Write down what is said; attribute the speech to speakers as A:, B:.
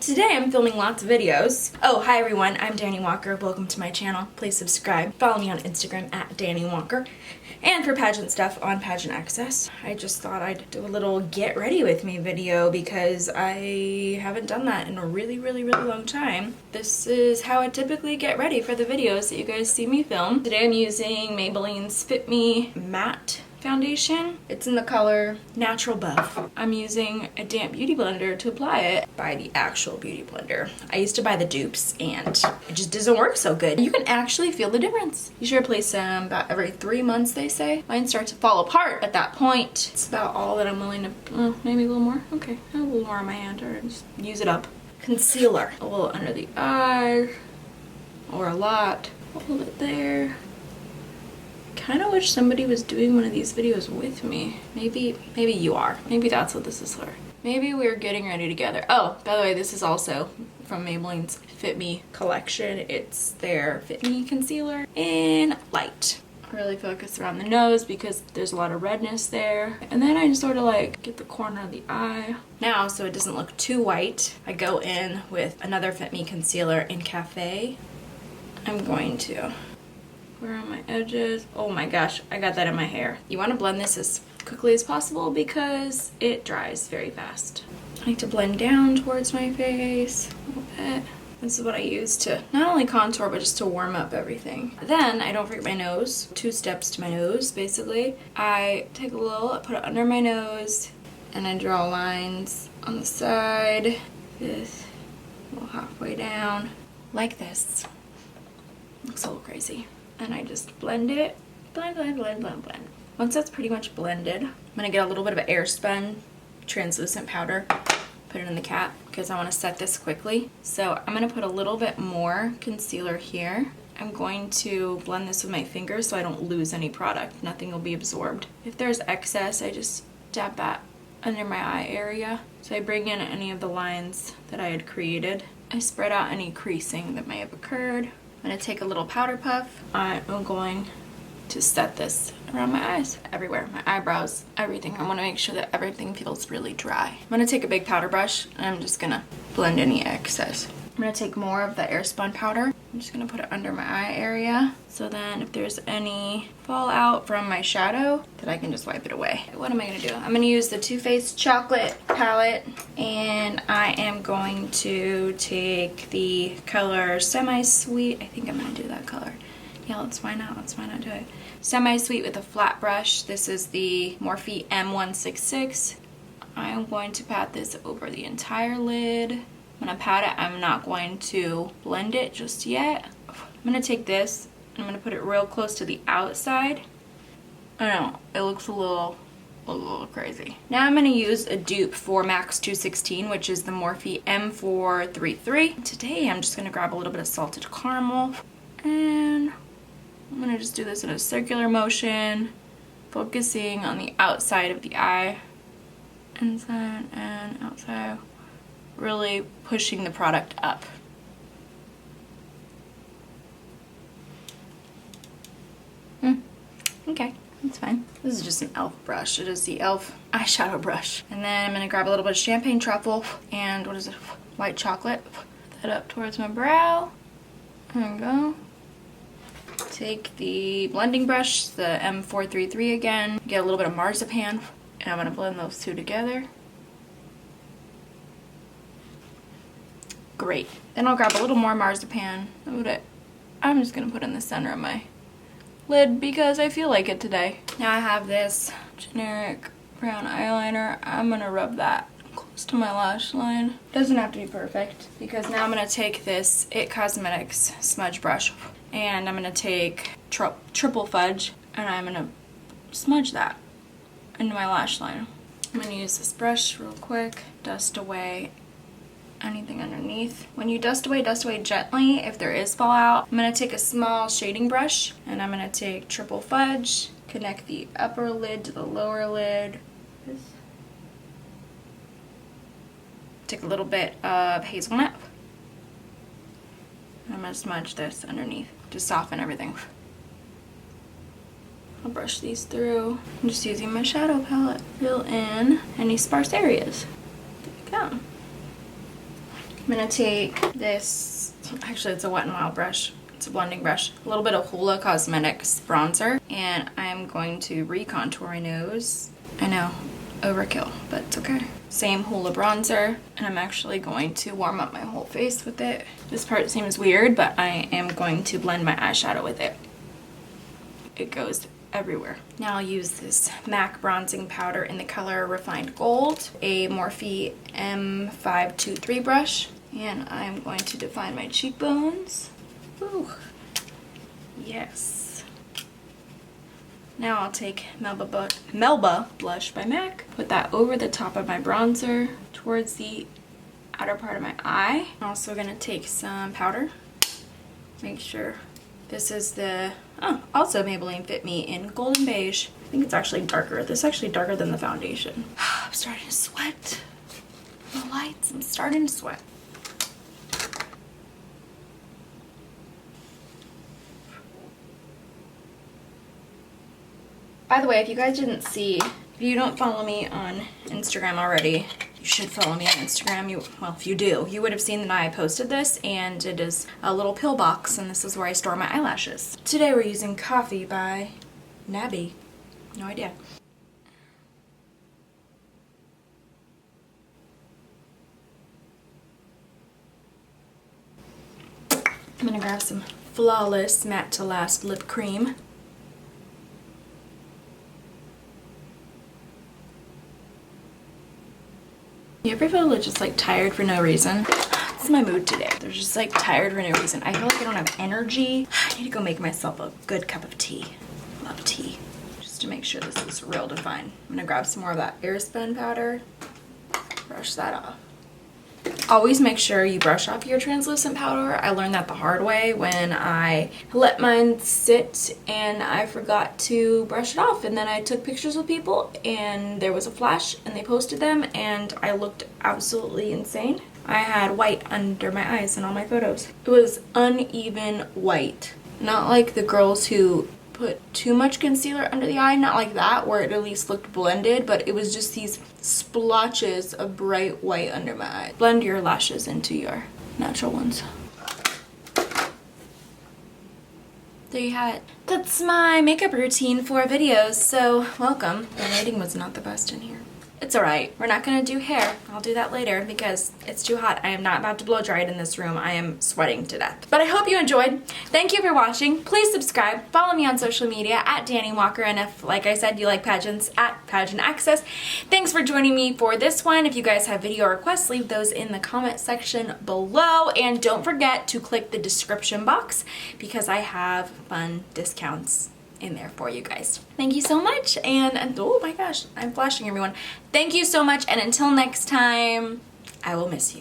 A: Today I'm filming lots of videos. Oh, hi everyone, I'm Dani Walker. Welcome to my channel. Please subscribe. Follow me on Instagram at Dani Walker. And for pageant stuff on Pageant Access. I just thought I'd do a little get ready with me video because I haven't done that in a really long time. This is how I typically get ready for the videos that you guys see me film. Today I'm using Maybelline's Fit Me Matte foundation. It's in the color Natural Buff. I'm using a damp beauty blender to apply it. Buy the actual beauty blender. I used to buy the dupes and it just doesn't work so good. You can actually feel the difference. You should replace them about every 3 months, they say. Mine starts to fall apart at that point. It's about all that I'm willing to, maybe a little more. Okay, a little more on my hand or just use it up. Concealer. A little under the eye or a lot. A little bit there. Kind of wish somebody was doing one of these videos with me. Maybe you are. Maybe that's what this is for. Maybe we're getting ready together. Oh, by the way, this is also from Maybelline's Fit Me collection. It's their Fit Me concealer in light. Really focus around the nose because there's a lot of redness there. And then I just sort of like get the corner of the eye. Now, so it doesn't look too white, I go in with another Fit Me concealer in Cafe. I'm going to around my edges. Oh my gosh, I got that in my hair. You want to blend this as quickly as possible because it dries very fast. I like to blend down towards my face a little bit. This is what I use to not only contour but just to warm up everything. Then I don't forget my nose. 2 steps to my nose basically. I take a little, I put it under my nose and I draw lines on the side. This a little halfway down like this. Looks a little crazy. And I just blend it. Blend. Once that's pretty much blended, I'm gonna get a little bit of an airspun translucent powder, put it in the cap because I want to set this quickly. So I'm gonna put a little bit more concealer here. I'm going to blend this with my fingers so I don't lose any product. Nothing will be absorbed. If there's excess, I just dab that under my eye area. So I bring in any of the lines that I had created. I spread out any creasing that may have occurred. I'm going to take a little powder puff. I'm going to set this around my eyes, everywhere, my eyebrows, everything. I want to make sure that everything feels really dry. I'm going to take a big powder brush and I'm just going to blend any excess. I'm going to take more of the airspun powder. I'm just going to put it under my eye area. So then if there's any fallout from my shadow, that I can just wipe it away. What am I going to do? I'm going to use the Too Faced chocolate palette and I am going to take the color Semi-Sweet. I think I'm going to do that color. Yeah, why not do it. Semi-Sweet with a flat brush. This is the Morphe M166. I'm going to pat this over the entire lid. When I pat it, I'm not going to blend it just yet. I'm going to take this and I'm going to put it real close to the outside. I don't know, it looks a little crazy. Now I'm going to use a dupe for Max 216, which is the Morphe M433. Today I'm just going to grab a little bit of salted caramel and I'm going to just do this in a circular motion, focusing on the outside of the eye, inside and outside. Really pushing the product up. Okay, that's fine. This is just an e.l.f. brush. It is the e.l.f. eyeshadow brush. And then I'm going to grab a little bit of champagne truffle and what is it? White chocolate. Put that up towards my brow. There we go. Take the blending brush, the M433 again. Get a little bit of marzipan. And I'm going to blend those two together. Great. Then I'll grab a little more marzipan. I'm just gonna put in the center of my lid because I feel like it today. Now I have this generic brown eyeliner. I'm gonna rub that close to my lash line. Doesn't have to be perfect because now I'm gonna take this IT Cosmetics smudge brush and I'm gonna take triple fudge and I'm gonna smudge that into my lash line. I'm gonna use this brush real quick, dust away anything underneath. When you dust away gently if there is fallout. I'm going to take a small shading brush and I'm going to take triple fudge, connect the upper lid to the lower lid. Take a little bit of hazelnut. I'm going to smudge this underneath to soften everything. I'll brush these through. I'm just using my shadow palette. Fill in any sparse areas. There we go. I'm gonna take this, actually it's a Wet n Wild brush. It's a blending brush. A little bit of Hoola Cosmetics bronzer. And I'm going to recontour my nose. I know, overkill, but it's okay. Same Hoola bronzer. And I'm actually going to warm up my whole face with it. This part seems weird, but I am going to blend my eyeshadow with it. It goes everywhere. Now I'll use this MAC bronzing powder in the color Refined Gold, a Morphe M523 brush, and I'm going to define my cheekbones. Ooh. Yes. Now I'll take Melba blush by MAC, put that over the top of my bronzer towards the outer part of my eye. I'm also gonna take some powder. Make sure this is the, also Maybelline Fit Me in Golden Beige. I think it's actually darker. This is actually darker than the foundation. I'm starting to sweat. The lights, I'm starting to sweat. By the way, if you guys didn't see, if you don't follow me on Instagram already, you should follow me on Instagram. Well, if you do, you would have seen that I posted this, and it is a little pill box, and this is where I store my eyelashes. Today we're using Coffee by Nabby. No idea. I'm gonna grab some Flawless Matte to Last lip cream. You ever feel just like tired for no reason? It's my mood today. They're just like tired for no reason. I feel like I don't have energy. I need to go make myself a good cup of tea. Love tea. Just to make sure this is real defined. I'm gonna grab some more of that Airspun powder. Brush that off. Always make sure you brush off your translucent powder. I learned that the hard way when I let mine sit and I forgot to brush it off, and then I took pictures with people and there was a flash and they posted them and I looked absolutely insane. I had white under my eyes in all my photos. It was uneven white. Not like the girls who put too much concealer under the eye, not like that where it at least looked blended, but it was just these splotches of bright white under my eye. Blend your lashes into your natural ones. There you have it. That's my makeup routine for videos, so welcome. The lighting was not the best in here. It's alright. We're not gonna do hair. I'll do that later because it's too hot. I am not about to blow dry it in this room. I am sweating to death. But I hope you enjoyed. Thank you for watching. Please subscribe. Follow me on social media at Dani Walker. And if, like I said, you like pageants, at Pageant Access. Thanks for joining me for this one. If you guys have video requests, leave those in the comment section below. And don't forget to click the description box because I have fun discounts in there for you guys. Thank you so much, and oh my gosh, I'm flashing everyone. Thank you so much, and until next time, I will miss you.